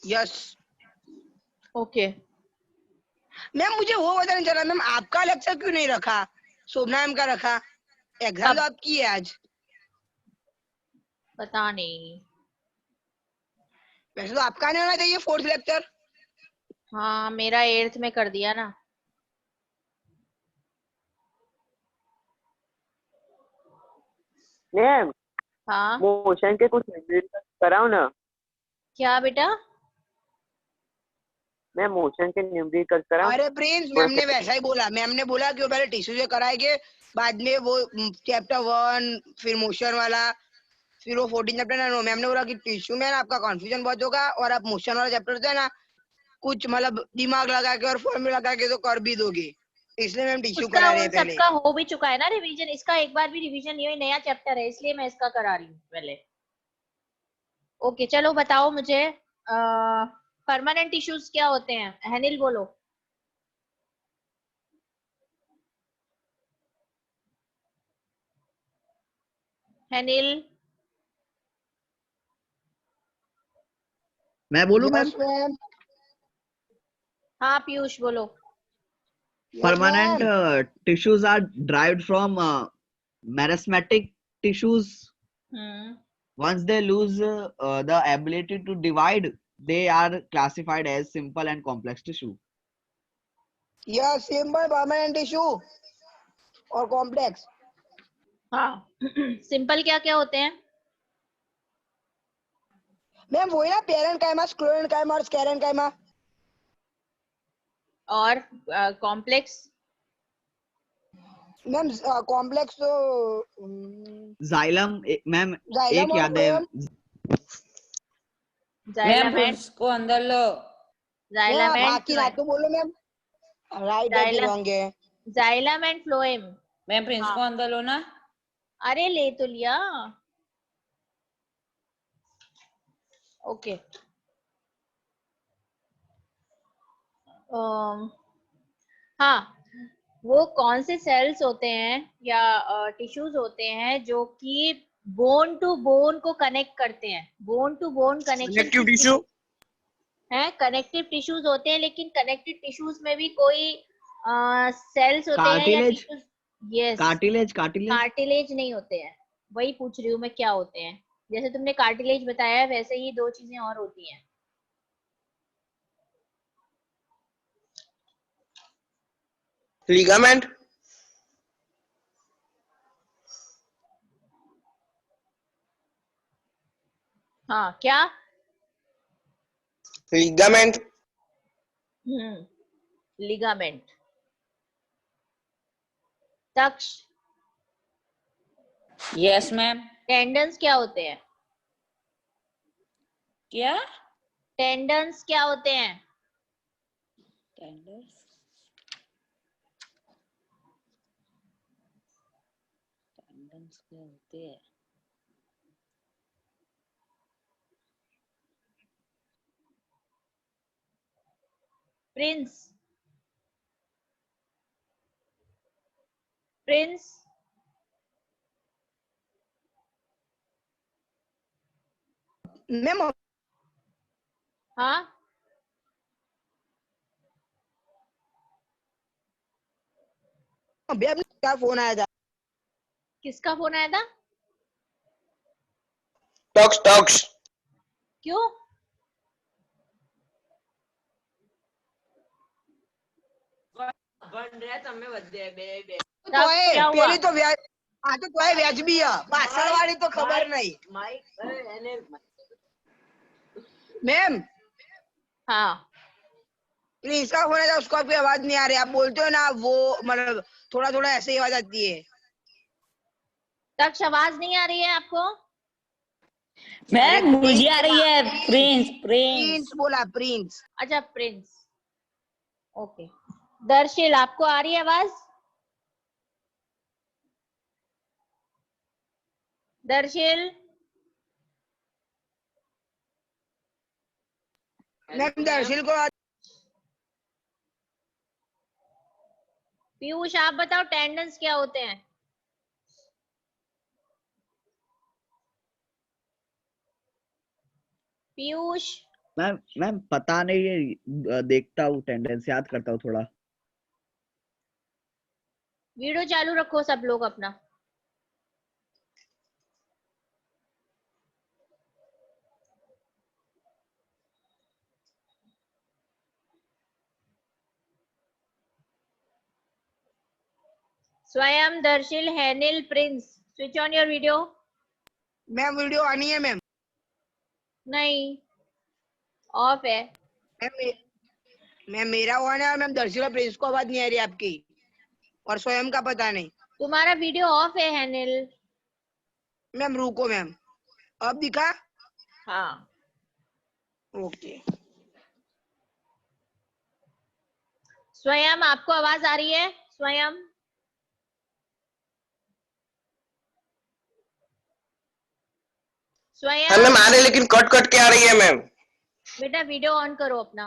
Yes okay ma'am, मुझे वो पता नहीं चला मैम, आपका लेक्चर क्यों नहीं रखा, शोभना मैम का रखा। एग्जाम तो आपकी है आज। पता नहीं, वैसे तो आपका नहीं होना चाहिए फोर्थ लेक्चर। हाँ मेरा 8th में कर दिया ना। मैम हाँ मोशन के कुछ कराओ ना। क्या बेटा? मैम मोशन के न्यूमेरिकल कराओ। अरे प्रिंस, मैम ने वैसा ही बोला। मैम ने बोला कि वो पहले टिश्यू से कराएंगे, बाद में वो चैप्टर 1, फिर मोशन वाला, फिर वो 14 चैप्टर ना। मैम ने बोला कि टिश्यू में ना आपका कंफ्यूजन बहुत होगा, और आप मोशन वाला चैप्टर जो है ना, कुछ मतलब दिमाग लगा के और फॉर्मूला लगा के तो कर भी दोगे, इसलिए मैम टिश्यू उसका करा रहे उन हैं पहले। सबका हो भी चुका है ना रिवीजन, इसका एक बार भी रिवीजन नहीं हुआ, नया चैप्टर है इसलिए मैं इसका करा रही हूँ पहले। ओके चलो बताओ मुझे, परमानेंट टिश्यूज क्या होते हैं? अनिल बोलो। अनिल। मैं बोलूं मैम? Yes ma'am. हाँ पीयूष बोलो। Permanent tissues are derived from meristematic tissues. Once they lose the ability to divide, they are classified as simple and complex tissue. Yes, simple, permanent tissue और complex. हाँ सिंपल क्या क्या होते हैं? Ma'am वही ना, पेरेंकाइमा, स्क्लेरेंकाइमा और स्केरेंकाइमा। और कॉम्प्लेक्स? मैम कॉम्प्लेक्स तो Xylem, मैम जाइलम एक और याद है। फ्लोएम। मैम प्रिंस को अंदर लो। मैम आप जाइलम बाकी रात को बोलो मैम। राइट है कि रॉन्ग है? Xylem and phloem. Ma'am Prince को अंदर लो ना। अरे ले तो लिया। ओके हाँ, वो कौन से सेल्स होते हैं या टिश्यूज होते हैं जो कि बोन टू बोन को कनेक्ट करते हैं? बोन टू बोन कनेक्शन है, कनेक्टिव टिश्यूज होते हैं, लेकिन कनेक्टिव टिश्यूज में भी कोई सेल्स होते हैं या cartilage, tissues? Yes, cartilage, cartilage. Cartilage नहीं होते हैं, वही पूछ रही हूँ मैं क्या होते हैं। जैसे तुमने कार्टिलेज बताया वैसे ही दो चीजें और होती हैं। लिगामेंट। हाँ क्या? Ligament. Ligament. Taksh, yes ma'am. Tendons क्या होते हैं? क्या? टेंडन्स क्या होते हैं? टेंडर्स, टेंडन्स क्या होते हैं? प्रिंस, प्रिंस मैम हाँ अभी आपने क्या फोन आया था? किसका फोन आया था? Talks talks. क्यों? बन रहा તમે બધે બે બે तब क्या हुआ? પેલી તો વ્યાજ આ તો કોઈ વ્યાજબી છે, પાછળવાળી તો ખબર નહીં। मैम हाँ प्रिंस का फोन आया था, उसको आपकी आवाज नहीं आ रही। आप बोलते हो ना, वो मतलब थोड़ा थोड़ा ऐसे ही आवाज आती है। तक्ष आवाज नहीं आ रही है आपको? मैम मुझे आ रही है। प्रिंस प्रिंस प्रिंस बोला, प्रिंस। अच्छा प्रिंस, ओके। दर्शिल आपको आ रही है आवाज? दर्शिल, मैम दर्शिल को पीयूष आप बताओ टेंडन्स क्या होते हैं? पीयूष, मैम पता नहीं, ये देखता हूँ, टेंडेंस याद करता हूँ थोड़ा। वीडियो चालू रखो सब लोग अपना। स्वयं, Darsheel, हैनिल, Prince, switch on your video. Ma'am video आनी है मैम। नहीं, ऑफ है। मैम मेरा ऑन है और मैम दर्शिल और प्रिंस को आवाज नहीं आ रही आपकी, और स्वयं का पता नहीं। तुम्हारा वीडियो ऑफ है हैनिल। मैम रुको मैम, अब दिखा? हाँ, ओके। स्वयं आपको आवाज आ रही है? स्वयं, स्वयं। हाँ मैम आ रही है, लेकिन कट कट के आ रही है मैम। बेटा वीडियो ऑन करो अपना।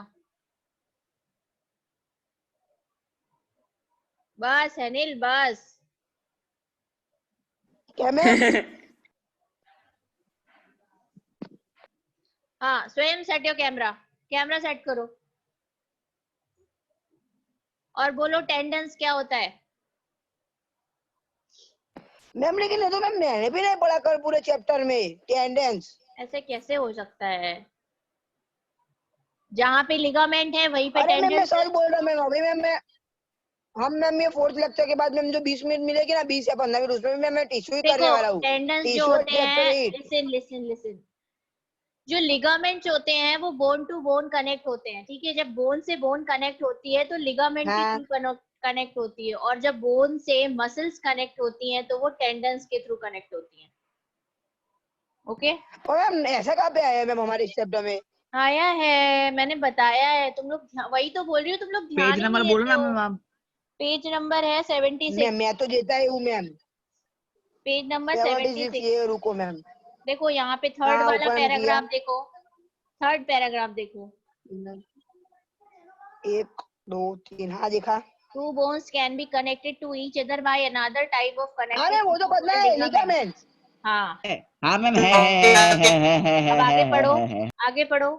बस हैनिल बस। क्या मैम? हाँ, स्वयं set your camera, camera set करो और बोलो टेंडेंस क्या होता है। मैम लेकिन ये तो मैम मैंने भी नहीं पढ़ा कर पूरे चैप्टर में टेंडेंस। ऐसे कैसे हो सकता है? जहाँ पे लिगामेंट है वहीं पे अरे मैम मैं टेंडेंस। सच बोल रहा हूँ मैम, अभी मैम मैं हम मैम ये फोर्थ लेक्चर के बाद मैम जो 20 मिनट मिलेगी ना, 20 या 15 मिनट, उसमें मैं टिश्यू ही करने देखो वाला हूँ। टेंडेंस जो टिश्यू होते चैप्टर हैं, 8। लिसन लिसन लिसन, जो लिगामेंट्स होते हैं वो बोन टू बोन कनेक्ट होते हैं, ठीक है। जब बोन से बोन कनेक्ट होती है तो लिगामेंट के हाँ। थ्रू कनेक्ट होती है, और जब बोन से मसल्स कनेक्ट होती हैं तो वो टेंडेंस के थ्रू कनेक्ट होती हैं। ओके। और मैम ऐसा कहाँ पे आया है मैम हमारे इस चैप्टर में? आया है, मैंने बताया है। तुम लोग वही तो बोल रही हो, तुम लोग ध्यान पेज ही नंबर नहीं बोलो देते ना हो। मैम आप। पेज नंबर है 76। मैं तो देता ही हूँ मैम। Page number 76 76। ये रुको मैम। देखो यहाँ पे थर्ड हाँ वाला ओपन किया। पैराग्राफ देखो, थर्ड पैराग्राफ देखो। 1 2 3, हाँ देखा। Two bones can be connected to each other by another type of हाँ connective मैम वो तो tissue पता called है, ligament. लिगामेंट्स। हाँ, हाँ मैम अब आगे पढ़ो, है। आगे पढ़ो।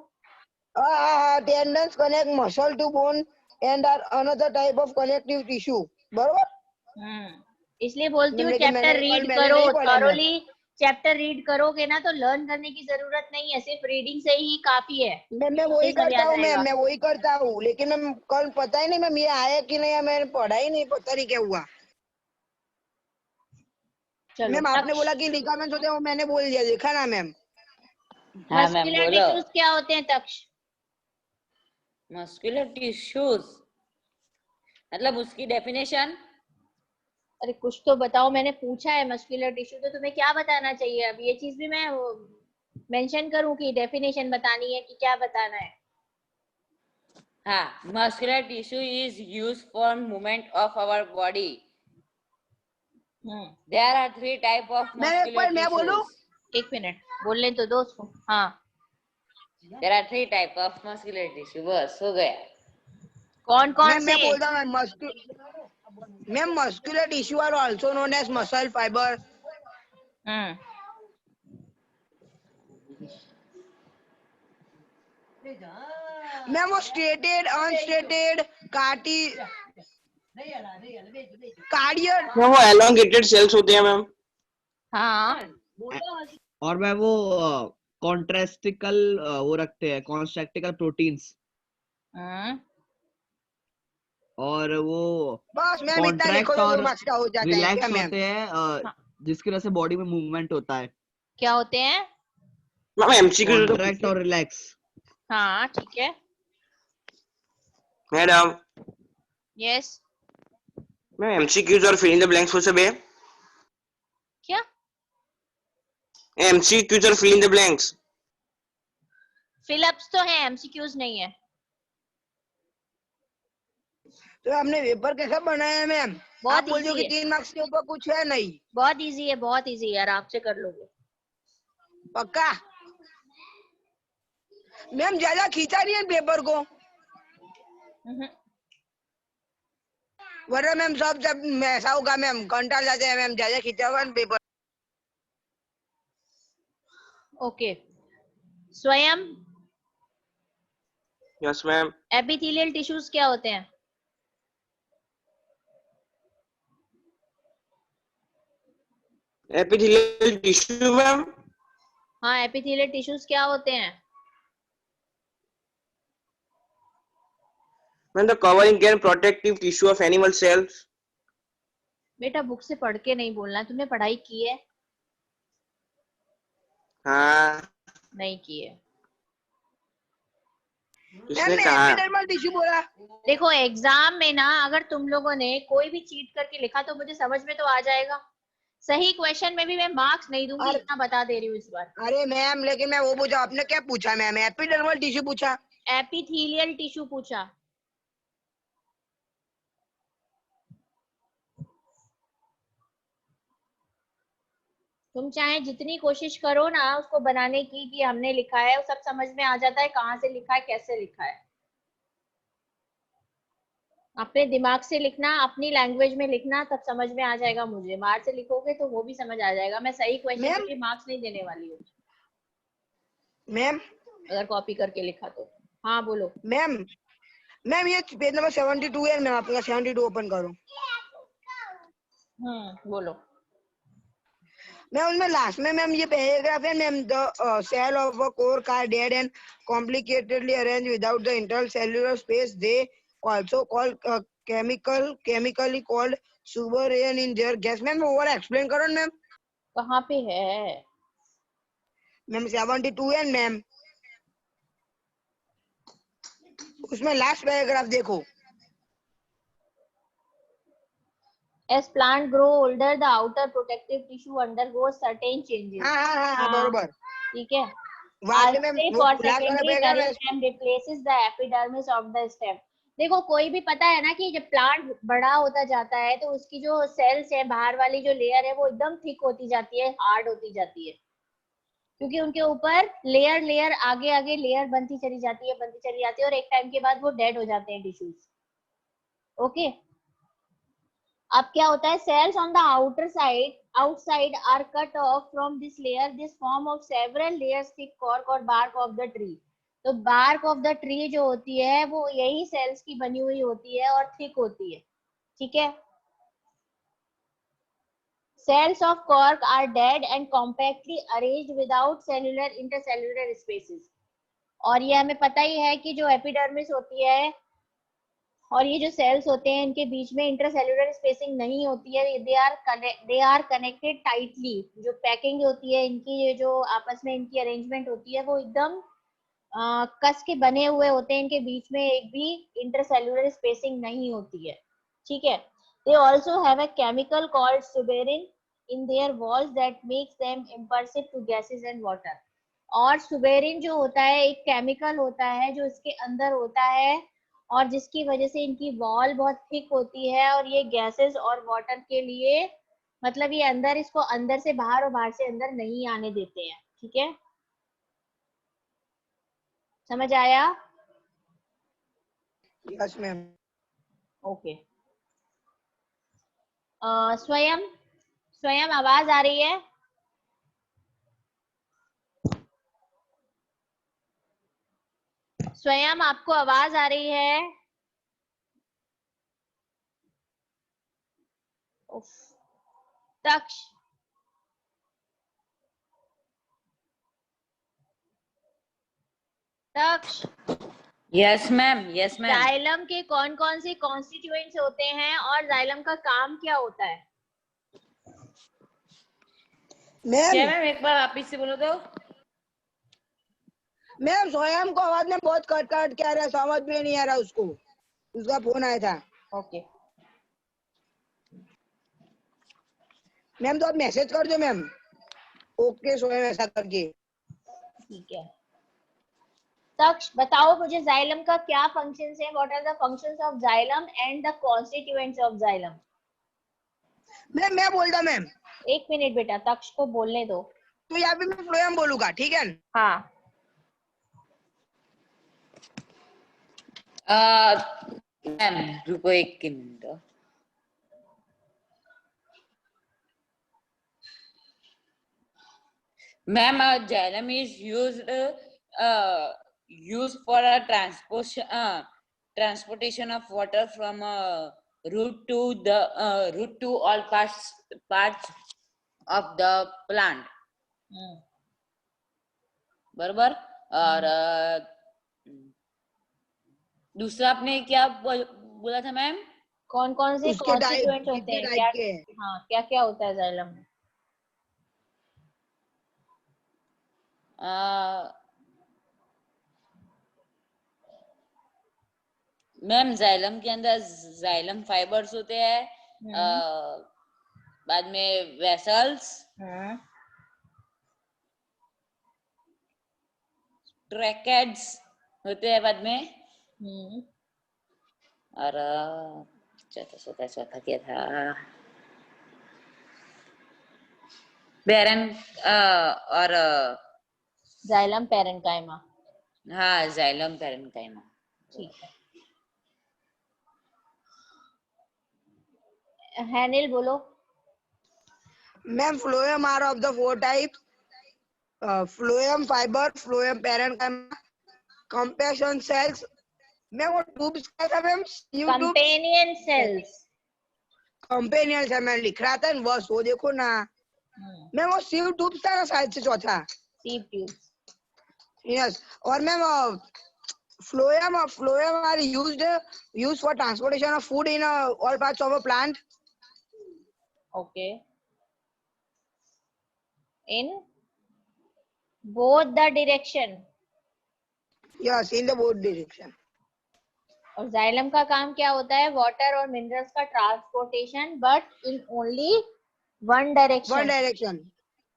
Tendons connect muscle to bone and are another type of connective tissue, बरोबर। इसलिए बोलती हूँ लेकिन चैप्टर मैंने रीड मैंने करो नहीं पढ़ा मैम। थॉरोली। चैप्टर रीड करोगे ना तो लर्न करने की जरूरत नहीं है, सिर्फ रीडिंग से ही काफी है। मैं वही ये सब करता याद हूँ मैम, रहेगा। मैं वही करता हूँ, लेकिन मैम कल पता ही नहीं मैम ये आया कि नहीं, मैंने पढ़ा ही नहीं, पता नहीं क्या हुआ। चलो, मैम आपने तक्ष। बोला कि लिगामेंट्स होते हैं, वो मैंने बोल दिया, देखा ना मैम। हाँ मैम मस्कुलर बोलो। टिश्यूज क्या होते हैं तक्ष? मस्कुलर टिश्यूज मतलब उसकी डेफिनेशन। अरे कुछ तो बताओ, मैंने पूछा है मस्कुलर टिश्यू, तो तुम्हें क्या बताना चाहिए? अब ये चीज भी मैं मेंशन करूं कि डेफिनेशन बतानी है कि क्या बताना है? हाँ, muscular tissue is used for movement of our body. There are 3 type of muscular मैं बोलूं? टिश्यूज। एक मिनट बोलने तो दो उसको। हाँ, there are 3 type of muscular tissue, बस हो गया। कौन कौन से? मैं बोलता हूँ ma'am, muscular tissue are also known as muscle fiber. Ma'am वो स्टेटेड, अनस्टेटेड, कार्डियल। वो एलोंगेटेड सेल्स होते हैं मैम। हाँ, और मैं वो कॉन्ट्रेस्टिकल वो रखते हैं, कॉन्स्ट्रक्टिकल प्रोटीन्स, और वो बस मैम इतना लिखो कॉन्ट्रैक्ट तो 2 और मार्क्स का हो जाता है क्या रिलैक्स मैम? होते हैं, जिसकी वजह से बॉडी में मूवमेंट होता है। क्या होते हैं? मैम एमसीक्यू तो कॉन्ट्रैक्ट और रिलैक्स। हाँ ठीक है। Madam, yes. मैम एमसीक्यूज और फिल इन द ब्लैंक्स वो सब है? क्या? एमसीक्यूज और fill in the blanks. Fill ups तो है, एमसीक्यूज नहीं है। तो हमने पेपर कैसा बनाया है मैम? बहुत आप बोल रहे हो easy कि है। 3 मार्क्स के ऊपर कुछ है नहीं? बहुत इजी है, बहुत इजी है, आराम से कर लोगे। पक्का? मैम ज्यादा खींचा नहीं है पेपर को, वरना मैम सब ऐसा होगा मैम, कंटाल जाते हैं मैम, ज्यादा खींचा हुआ पेपर। ओके। स्वयं, Yes, ma'am. एपिथेलियल टिश्यूज क्या होते हैं? Epithelial tissue, ma'am. हाँ, एपिथेलियल टिश्यूज क्या होते हैं? Ma'am, the covering and protective tissue of animal cells. बेटा बुक से पढ़ के नहीं बोलना है, तुमने पढ़ाई की है? हाँ, नहीं की है। किसने मैम कहा? एपिडर्मल टिश्यू बोला। देखो एग्जाम में ना अगर तुम लोगों ने कोई भी चीट करके लिखा तो मुझे समझ में तो आ जाएगा। सही क्वेश्चन में भी मैं मार्क्स नहीं दूंगी, अरे इतना बता दे रही हूँ इस बार। अरे मैम लेकिन मैं वो पूछा, आपने क्या पूछा मैम? एपिडर्मल टिश्यू पूछा। एपिथेलियल टिश्यू पूछा। तुम चाहे जितनी कोशिश करो ना उसको बनाने की कि हमने लिखा है, वो सब समझ में आ जाता है कहाँ से लिखा है, कैसे लिखा है। अपने दिमाग से लिखना, अपनी लैंग्वेज में लिखना, तब समझ में आ जाएगा मुझे। बाहर से लिखोगे तो वो भी समझ आ जाएगा। मैं सही क्वेश्चन मैम के भी मार्क्स नहीं देने वाली हूँ मैम अगर कॉपी करके लिखा तो। हाँ बोलो। मैम मैम ये पेज नंबर 72 है, मैं आपका 72 ओपन करूँ? बोलो। मैं उसमें लास्ट में मैम ये पैराग्राफ है ma'am, the cell of a cork are dead and complicatedly arrange without the internal cellular space, they also called chemically called suberin in their gas. Ma'am over explain करो ma'am. कहाँ पे है? Ma'am 72 है ma'am, उसमें last paragraph देखो। As plant grow older, the outer protective tissue undergoes certain changes. हाँ बरोबर। ठीक है। वहां से मैम Artery वो for लास्ट वाला secondary paragraph meristem replaces the epidermis of the stem. देखो कोई भी पता है ना कि जब प्लांट बड़ा होता जाता है तो उसकी जो सेल्स है, बाहर वाली जो लेयर है वो एकदम थिक होती जाती है, हार्ड होती जाती है, क्योंकि उनके ऊपर लेयर लेयर आगे आगे लेयर बनती चली जाती है, बनती चली जाती है, और एक टाइम के बाद वो डेड हो जाते हैं टिश्यूज। ओके। अब क्या होता है, cells on the outside are cut off from this layer, this form of several layers thick cork और बार्क ऑफ द ट्री। तो बार्क ऑफ द ट्री जो होती है वो यही सेल्स की बनी हुई होती है और थिक होती है। ठीक है। Cells of cork are dead and compactly arranged without cellular intercellular spaces. और ये हमें पता ही है कि जो एपिडर्मिस होती है और ये जो सेल्स होते हैं इनके बीच में इंटरसेल्युलर स्पेसिंग नहीं होती है, दे आर कनेक्टेड टाइटली। जो पैकिंग होती है इनकी, ये जो आपस में इनकी अरेंजमेंट होती है वो एकदम कस के बने हुए होते हैं, इनके बीच में एक भी इंटरसेल्युलर स्पेसिंग नहीं होती है। ठीक है। They also have a chemical called suberin in their walls that makes them impervious to gases and water. और सुबेरिन जो होता है एक केमिकल होता है जो इसके अंदर होता है और जिसकी वजह से इनकी वॉल बहुत थिक होती है और ये गैसेस और वाटर के लिए, मतलब ये अंदर, इसको अंदर से बाहर और बाहर से अंदर नहीं आने देते हैं। ठीक है, समझ आया? Yes ma'am. ओके। स्वयं स्वयं आवाज आ रही है? स्वयं आपको आवाज आ रही है? Taksh, Taksh, yes ma'am, yes ma'am. Xylem के कौन कौन से कॉन्स्टिट्यूएंट्स होते हैं और जाइलम का काम क्या होता है? क्या मैम मैम, एक बार आप इससे बोलो तो। मैम स्वयं को आवाज में बहुत कट कट के आ रहा है, समझ में नहीं आ रहा उसको, उसका फोन आया था। ओके मैम तो आप मैसेज कर दो मैम, ओके स्वयं ऐसा करके। ठीक है। तक्ष बताओ मुझे जाइलम का क्या फंक्शंस है, what are the functions of xylem and the constituents of xylem? Ma'am मैं बोलता मैम, एक मिनट बेटा, तक्ष को बोलने दो। तो यहाँ पे मैं स्वयं बोलूंगा, ठीक है? हाँ। मैम रुको एक minute. Ma'am xylem is used used for a transportation of water from a root to all parts of the plant. बरोबर. और दूसरा आपने क्या बोला था मैम? कौन कौन से उसके टाइप कॉन्स्टिट्यूएंट होते कितने हैं, टाइप क्या के हैं? हाँ क्या क्या होता है जाइलम में? मैम जाइलम के अंदर जाइलम फाइबर्स होते हैं, बाद में वेसल्स, ट्रैकेट्स होते हैं बाद में, और चौथा क्या था? पेरेंट और जाइलम पेरेंकाइमा. हाँ जाइलम पेरेंकाइमा. ठीक है. हैनिल बोलो. Ma'am phloem are of the 4 types, phloem fiber, phloem parenchyma, compaction cells. Ma'am वो ट्यूब्स क्या था ma'am? Companion cells. Companion cell मैं लिख रहा था बस वो देखो ना. मैम वो सीव ट्यूब्स था ना शायद से चौथा. Sieve tubes. यस. और ma'am phloem are used for transportation of food in all parts of a plant. Okay. In both the direction. Yes, in the both direction. और जाइलम का काम क्या होता है? वाटर और मिनरल्स का transportation, but in only one direction. One direction.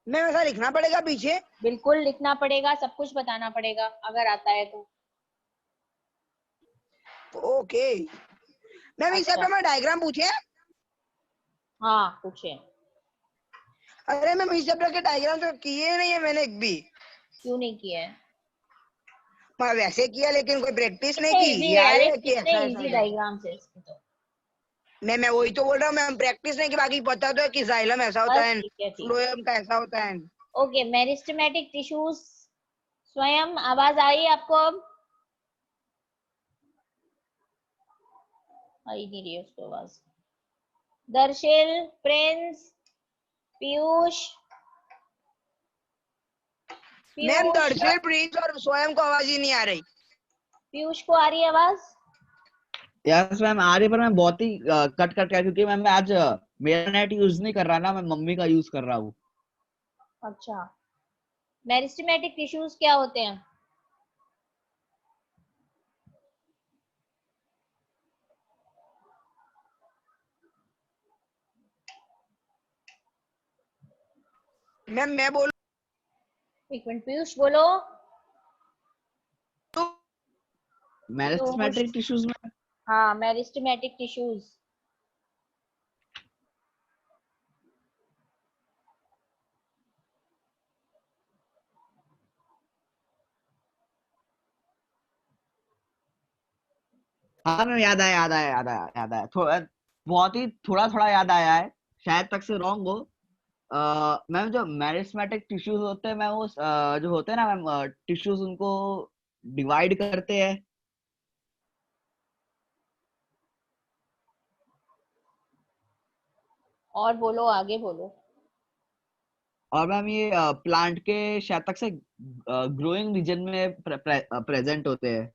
मैं ऐसा लिखना पड़ेगा पीछे? बिल्कुल लिखना पड़ेगा, सब कुछ बताना पड़ेगा अगर आता है तो. ओके. मैम इस पे मैं डायग्राम पूछे? हाँ पूछे. अरे मैम इस के डायग्राम तो किए नहीं है मैंने एक भी. क्यों नहीं किया है? मैं वैसे किया लेकिन कोई प्रैक्टिस नहीं की. याद है कि कितने ऐसा इजी डायग्राम्स है इसके तो. मैं वही तो बोल रहा हूँ. मैं प्रैक्टिस नहीं की, बाकी पता तो है कि जाइलम ऐसा होता है, फ्लोएम का ऐसा होता है. ओके. मेरिस्टेमेटिक टिश्यूज स्वयं. आवाज आई आपको? अब आई नहीं रही है उसको आवाज. Darsheel, Prince, Piyush. Ma'am Darsheel, Prince और स्वयं को आवाज ही नहीं आ रही. पीयूष को आ रही है आवाज? यस मैम आ रही, पर मैं बहुत ही कट कट कर, क्योंकि मैम मैं आज मेरा नेट यूज नहीं कर रहा ना, मैं मम्मी का यूज कर रहा हूँ. अच्छा. मेरिस्टेमेटिक टिश्यूज क्या होते हैं? मैम मैं बोलूं? एक मिनट पीयूष बोलो. मेरिस्टेमेटिक टिश्यूज में हाँ मेरिस्टेमेटिक टिश्यूज. हाँ मैम याद आया थोड़ा, बहुत ही थोड़ा थोड़ा याद आया है, शायद तक से रॉन्ग हो. मैम जो मेरिस्टेमेटिक टिश्यूज होते हैं मैम, वो जो होते हैं ना मैम टिश्यूज, उनको डिवाइड करते हैं. और बोलो, आगे बोलो. और मैम ये प्लांट के शायद तक से ग्रोइंग रीजन में प्रेजेंट होते हैं.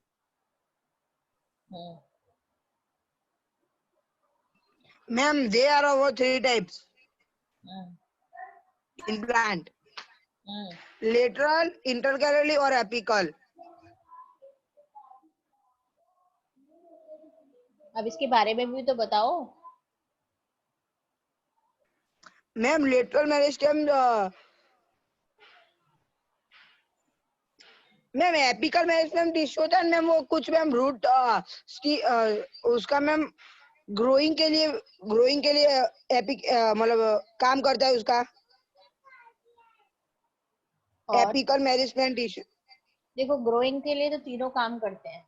Ma'am they are over 3 types in plant. Lateral, intercalary और apical. अब इसके बारे में भी तो बताओ. Ma'am lateral meristem, ma'am apical meristem tissue होता है मैम, वो कुछ मैम रूट उसका मैम ग्रोइंग के लिए एपिक मतलब काम करता है उसका. Apical meristem tissue. देखो ग्रोइंग के लिए तो तीनों काम करते हैं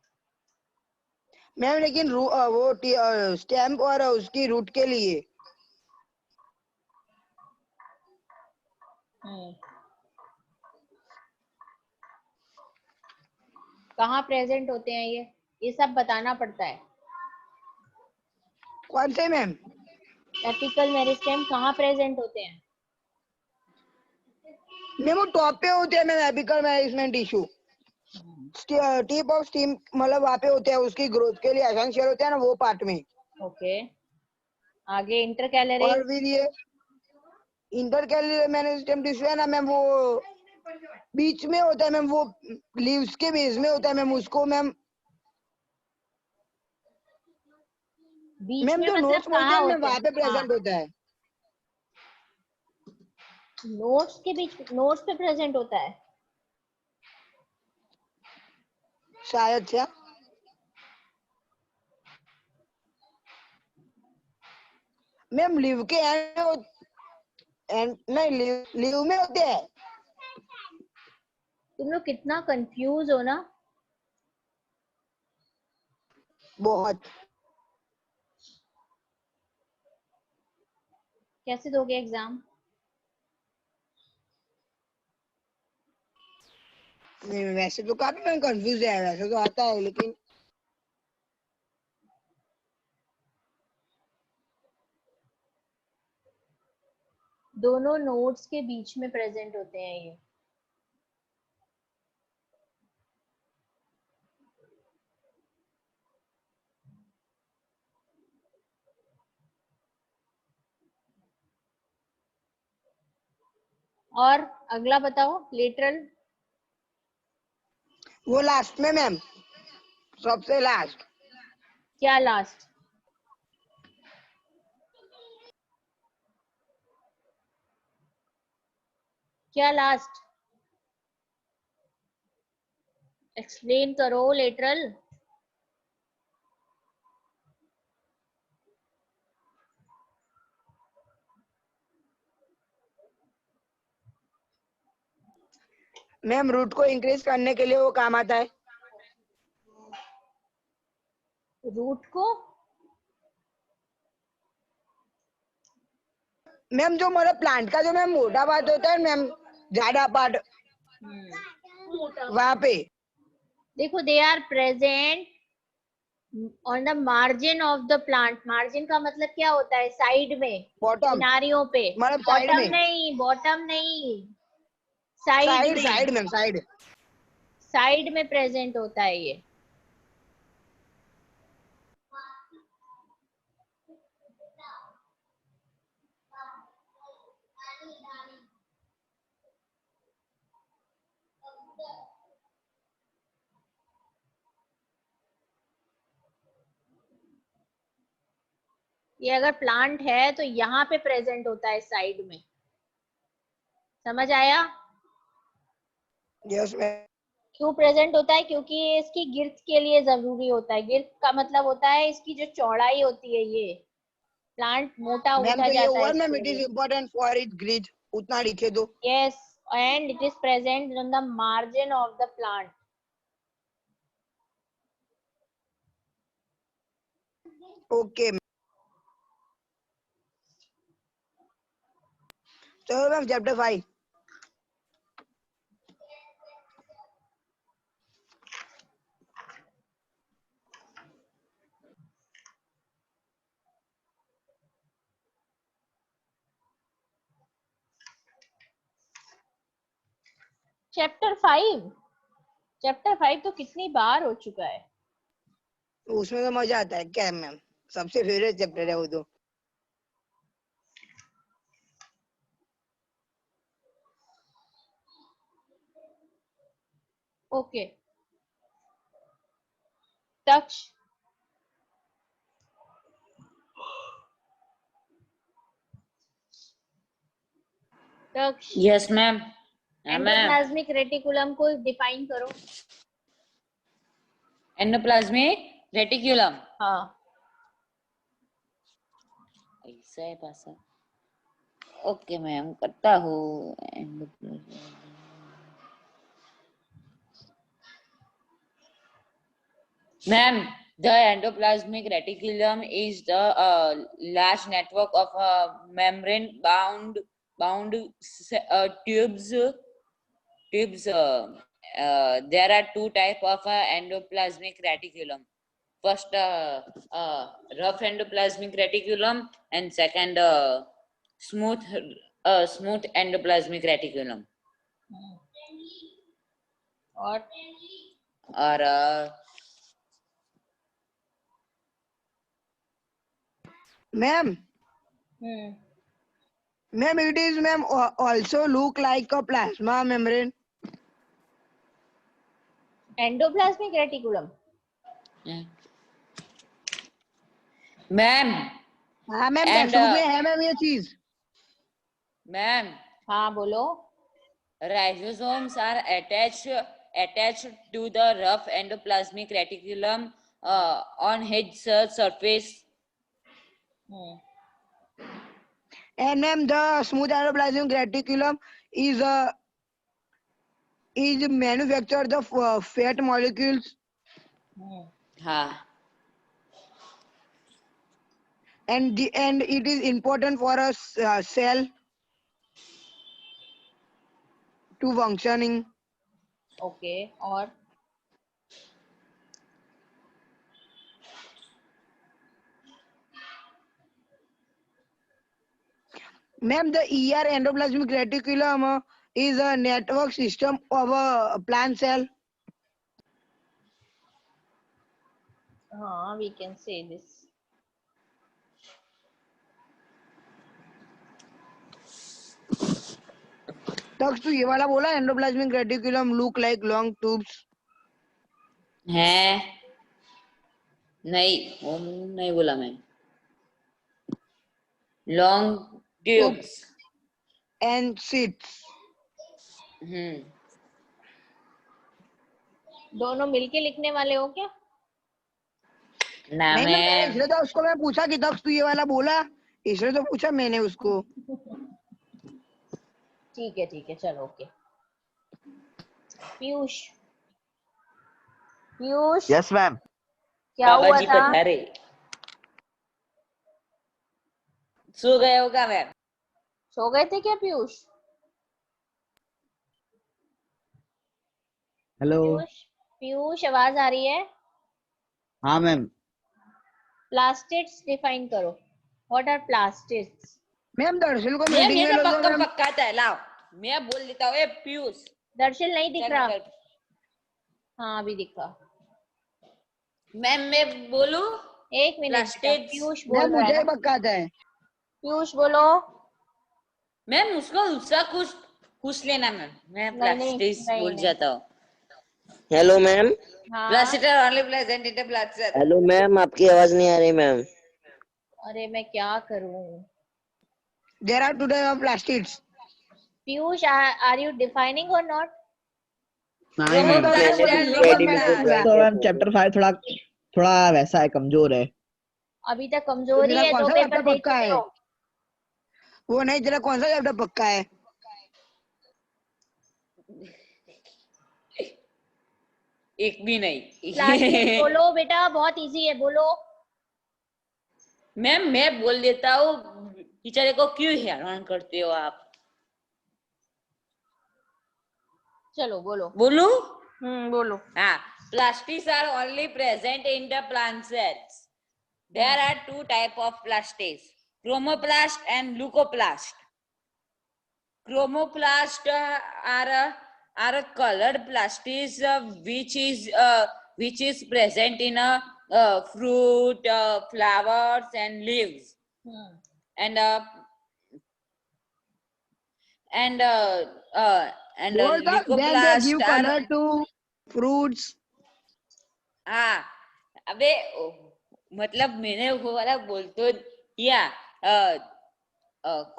मैम, लेकिन वो स्टेम और उसकी रूट के लिए. कहाँ प्रेजेंट होते हैं ये सब बताना पड़ता है। कौन से मैम? एपिकल मेरिस्टेम कहाँ प्रेजेंट होते हैं? मैम वो टॉप पे होते हैं ma'am, apical meristem tissue tip of steam, मतलब वहाँ पे होते हैं, उसकी ग्रोथ के लिए एसेंशियल होते हैं ना वो पार्ट में। ओके, आगे इंटरकैलरी। और फिर ये इंटरकैलरी मेरिस्टेम टिश्यू है ना मैम, वो बीच में होता है मैम, वो लीव्स के बेस में होता है मैम, उसको मैम बीच मैम में जो मतलब नोट्स बोलते कहाँ हैं मैम होते वहाँ पे हैं? हाँ, प्रेजेंट होता है। नोट्स के बीच, नोट्स पे प्रेजेंट होता है शायद से मैम लीव के एंड नहीं, लीव में होते हैं। तुम लोग कितना कंफ्यूज हो ना। बहुत। कैसे दोगे एग्जाम? नहीं वैसे तो काफी मैं कंफ्यूज है, वैसे तो आता है लेकिन दोनों नोड्स के बीच में प्रेजेंट होते हैं ये। और अगला बताओ, लेटरल। वो लास्ट में मैम, सबसे लास्ट। क्या लास्ट? क्या लास्ट? एक्सप्लेन करो लेटरल। मैम रूट को इंक्रीज करने के लिए वो काम आता है। रूट को? मैम जो हमारा प्लांट का जो मैम मोटा पार्ट होता है मैम, ज्यादा पार्ट वहाँ पे देखो, they are present on the margin of the plant. Margin का मतलब क्या होता है? साइड में, बॉटम, किनारियों पे। मतलब साइड बॉटम में, नहीं, बॉटम नहीं, साइड साइड में। Side ma'am, side. साइड में प्रेजेंट होता है ये। ये अगर प्लांट है तो यहाँ पे प्रेजेंट होता है साइड में। समझ आया? Yes ma'am. क्यों प्रेजेंट होता है? क्योंकि ये इसकी गिर्थ के लिए जरूरी होता है। गिर्थ का मतलब होता है इसकी जो चौड़ाई होती है, ये प्लांट मोटा मैम होता तो ये जाता है हुआ मैम, इसके इट इज लिए। इम्पोर्टेंट फॉर इट ग्रीड, उतना लिखे दो। Yes, and it is present on the margin of the plant. Okay चलो मैम चैप्टर 5। चैप्टर 5? चैप्टर 5 तो कितनी बार हो चुका है। उसमें तो मजा आता है क्या मैम, सबसे फेवरेट चैप्टर है वो तो। Okay, touch. Touch. Yes, ma'am. Ma'am. Endoplasmic reticulum को डिफाइन करो। Endoplasmic reticulum. हाँ, ऐसा है पासा। ओके मैम, करता हूँ। Ma'am, the endoplasmic reticulum is the large network of membrane bound tubes there are two type of endoplasmic reticulum. First, rough endoplasmic reticulum, and second, smooth endoplasmic reticulum. और Or Ma'am, ma'am, it is ma'am also look like a plasma membrane. Endoplasmic reticulum. Ma'am हाँ ma'am, And, text book में है ma'am ये चीज. Ma'am, हाँ बोलो. ribosomes are attached to the rough endoplasmic reticulum on its surface. And ma'am, the smooth endoplasmic reticulum is manufactured the fat molecules, हाँ. and it is important for a cell to functioning. Okay. और Ma'am, the ER endoplasmic reticulum is a network system of a plant cell. हाँ, we can say this. तक तू ये वाला बोला, endoplasmic reticulum look like long tubes. है नहीं, वो नहीं बोला मैं. Long tubes and seeds. दोनों मिलके लिखने वाले हो क्या? ना नहीं मैंने मैं. इसलिए तो उसको मैं पूछा कि तक तू ये वाला बोला, इसलिए तो पूछा मैंने उसको. ठीक है चलो. ओके. पीयूष. Yes, ma'am. क्या बाबा हुआ जी था? पधारे. सो गए होगा मैम. सो गए थे क्या पीयूष? Hello. पीयूष आवाज आ रही है? हाँ मैम. प्लास्टिड्स डिफाइन करो. What are plastids? Ma'am Darshan को मैम मीटिंग ये में तो लो पक्का मैम. पक्का था. लाओ मैं बोल देता हूँ. पीयूष दर्शन नहीं दिख रहा. चल. हाँ अभी दिखा. मैम मैं बोलूं? एक मिनट. प्लास्टिड्स. पीयूष मैम बोल रहा मुझे है. पक्का आता है. पीयूष बोलो. मैम उसको दूसरा कुछ पूछ लेना मैम. मैं प्लास्टिड्स बोल जाता हूँ. Hello ma'am. हाँ. Plastid only present in the blood cell. Hello ma'am, आपकी आवाज नहीं आ रही मैम. अरे मैं क्या करूं? There are two types of plastids. Piyush, are you defining or not? नहीं मैम. तो मैम चैप्टर 5 थोड़ा वैसा है, कमजोर है. अभी तक कमजोरी है. कौन दो सा पेपर चैप्टर दे पक्का चुके है? हो. वो नहीं, तेरा कौन सा चैप्टर पक्का है? एक भी नहीं. प्लास्टिक बोलो बेटा, बहुत इजी है, बोलो. मैम मैं बोल देता हूँ. बेचारे को क्यों हैरान करते हो आप? चलो बोलो. बोलू? बोलो. हाँ. Plastids are only present in the plant cells. There are two type of plastids: chromoplast and leucoplast. Chromoplast are a colored plastids which is present in a fruit, flowers, and leaves. And Then they give leucoplast color are. to fruits. हाँ. अबे मतलब मैंने वो वाला बोल तो दिया.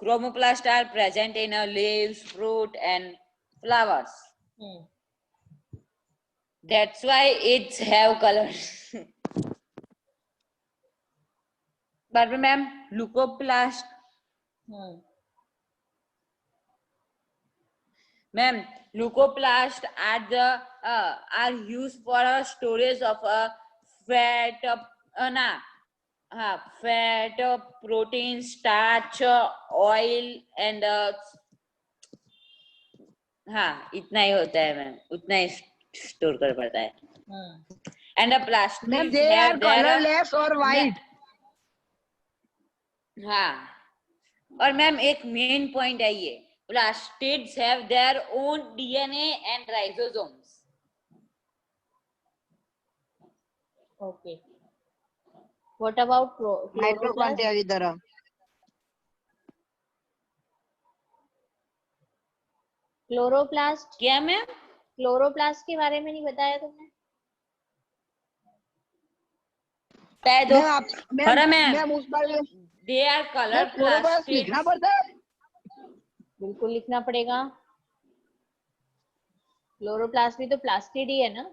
Chromoplast are present in leaves, fruit, and flowers. That's why it's have colors. But ma'am, leucoplast. Ma'am, leucoplast are used for storage of fat, fat, protein, starch, oil, and हाँ इतना ही होता है मैम, उतना ही स्टोर कर पाता है. And the ma'am plastids they have are there, colourless और white. हाँ, और मैम एक मेन पॉइंट है ये, plastids have their own DNA and ribosomes. Okay. What about chloroplast? Mitochondria की तरह. क्लोरोप्लास्ट, क्या मैम? क्लोरोप्लास्ट के बारे में नहीं बताया तुमने? बताए दो. मैम आप और मैम मैम मैम उस बार में they are colour ma'am chloroplast लिखना प्लास्टिड्स. पड़ता है. बिल्कुल लिखना पड़ेगा. क्लोरोप्लास्ट भी तो प्लास्टिड ही है ना.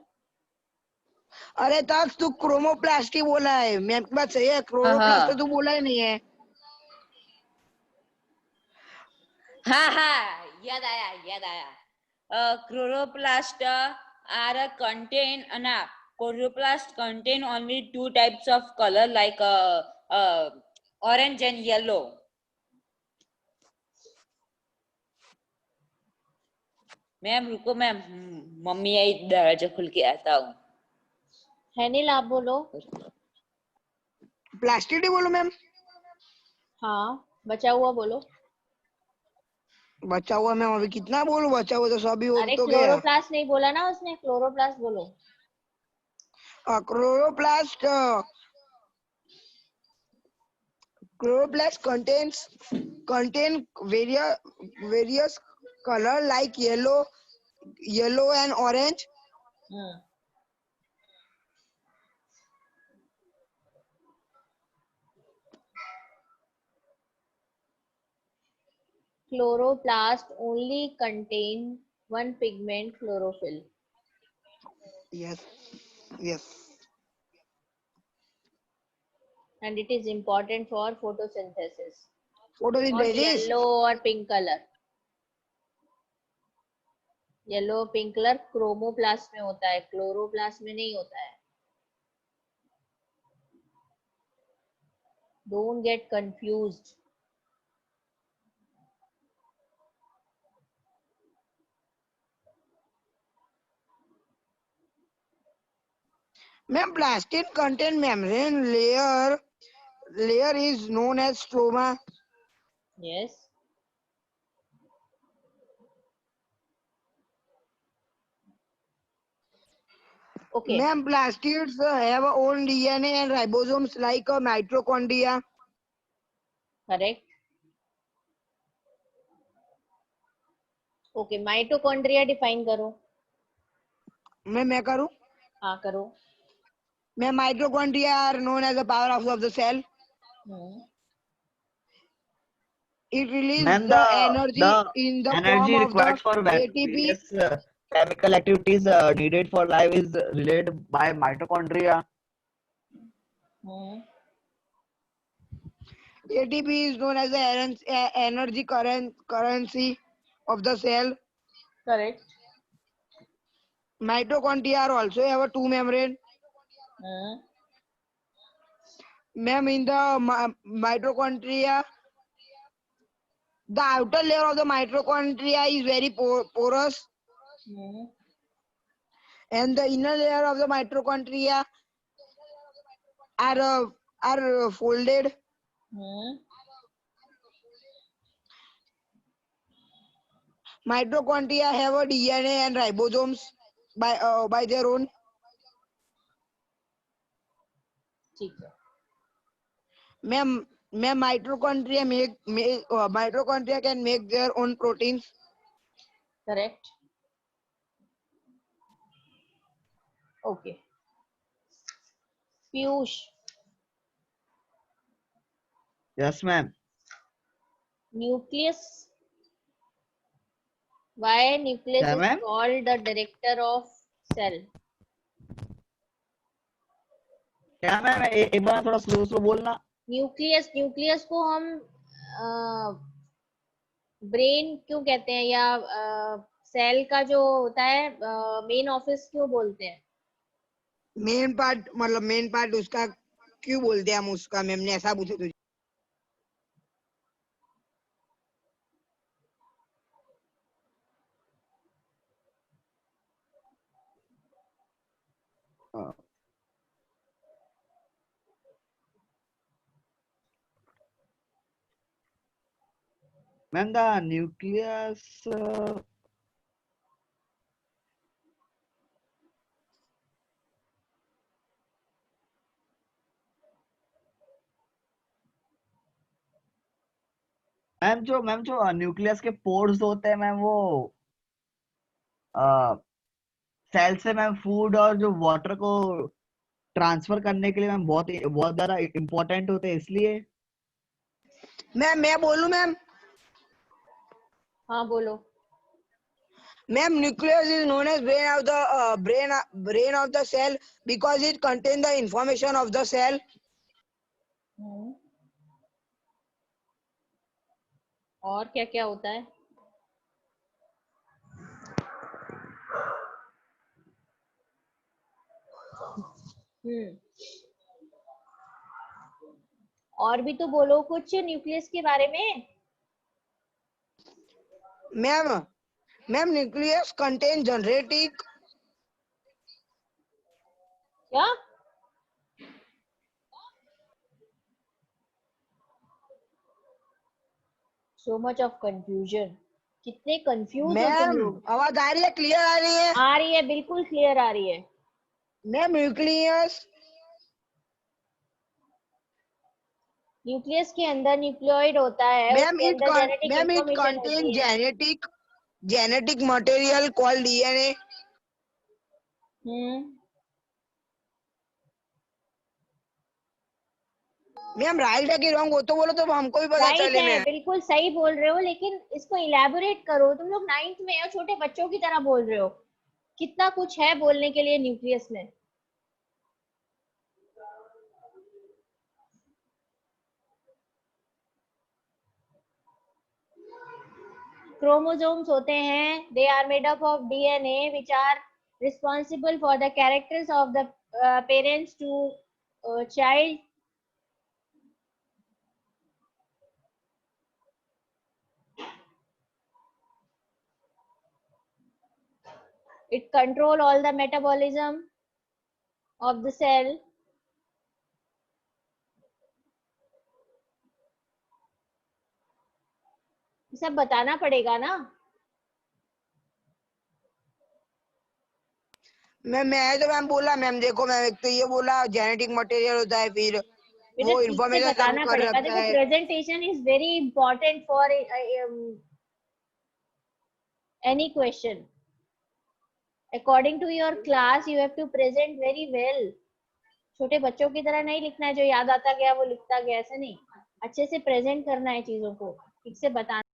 अरे तक तू क्रोमोप्लास्ट ही बोला है. मैम की बात सही है. क्लोरोप्लास्ट तो तू बोला ही नहीं है. हाँ, याद आया. Chloroplast are chloroplast contain only two types of color like orange and yellow. Ma'am रुको मैम, मम्मी आई, दरवाजा खुल के आता हूँ. है नील, आप बोलो. प्लास्टिड ही बोलो मैम. हाँ, बचा हुआ बोलो. बचा हुआ मैम अभी कितना बोलूं. बचा हुआ तो सभी हो अरे तो गया. क्लोरोप्लास्ट नहीं बोला ना उसने, क्लोरोप्लास्ट बोलो. Chloroplast contain various color like yellow and orange. Chloroplast only contain one pigment, chlorophyll. Yes. And it is important for photosynthesis. Not Photosynthesis. yellow or pink color. Yellow pink colour chromoplast में होता है, chloroplast में नहीं होता है. Don't get confused. Ma'am, plastid contain membrane layer is known as stroma. Yes. Okay. Ma'am, plastids have own DNA and ribosomes like a mitochondria. Correct. Okay, mitochondria define करो. मैं करूं. हाँ करो. Ma'am, mitochondria are known as the powerhouse of the cell. It releases Ma'am, the energy in the form energy of the required for ATP. various chemical activities needed for life is related by mitochondria. ATP is known as the energy currency of the cell. Correct. Mitochondria are also have a two membrane. Ma'am, in the mitochondria, the outer layer of the mitochondria is very porous, and the inner layer of the mitochondria are folded. Mitochondria have a DNA and ribosomes by their own. ठीक है. Ma'am, mitochondria can make their own proteins. Correct. Okay. Piyush, Yes, ma'am. nucleus. Why nucleus Yeah, is ma'am. called the director of cell? क्या ma'am एक बार थोड़ा slow बोलना. Nucleus को हम brain क्यों कहते हैं, या सेल का जो होता है मेन ऑफिस क्यों बोलते हैं? मेन पार्ट उसका क्यों बोलते हैं हम उसका? मैम ने ऐसा पूछा तुझे. मैम द न्यूक्लियस मैम जो न्यूक्लियस के पोर्स होते हैं मैम वो सेल से मैम फूड और जो वाटर को ट्रांसफर करने के लिए मैम बहुत ज्यादा इम्पोर्टेंट होते हैं इसलिए। मैम मैं बोलूं मैम? हाँ बोलो। Ma'am nucleus is known as brain of the cell because it contains the information of the cell. और क्या क्या होता है? और भी तो बोलो कुछ न्यूक्लियस के बारे में। मैम न्यूक्लियस कंटेन जेनेटिक क्या? So much of confusion. कितने कंफ्यूज हो तुम मैम लोग। आवाज आ रही है? क्लियर आ रही है? आ रही है, बिल्कुल क्लियर आ रही है। मैम न्यूक्लियस के अंदर न्यूक्लियोइड होता है, मैम उसके अंदर genetic ma'am it information contain होती है। Genetic material called DNA. Ma'am right है कि रॉन्ग वो तो बोलो तो हमको भी पता राइट चले। है, मैम बिल्कुल सही बोल रहे हो, लेकिन इसको इलेबोरेट करो। तुम लोग 9th में हो, छोटे बच्चों की तरह बोल रहे हो। कितना कुछ है बोलने के लिए न्यूक्लियस में। क्रोमोसोम्स होते हैं, they are made up of DNA which are responsible for the characters of the parents to child. It control all the metabolism of the cell. सब बताना पड़ेगा ना। मैं तो मैम बोला मैम देखो मैम एक तो ये बोला जेनेटिक मटेरियल होता है फिर बेटा वो ठीक से इंफॉर्मेशन सब बताना कर पड़ेगा। रखता देखो है। Presentation is very important for any question. According to your class, you have to present very well. छोटे बच्चों की तरह नहीं लिखना है, जो याद आता गया वो लिखता गया, ऐसा नहीं। अच्छे से प्रेजेंट करना है चीजों को, ठीक से बताना।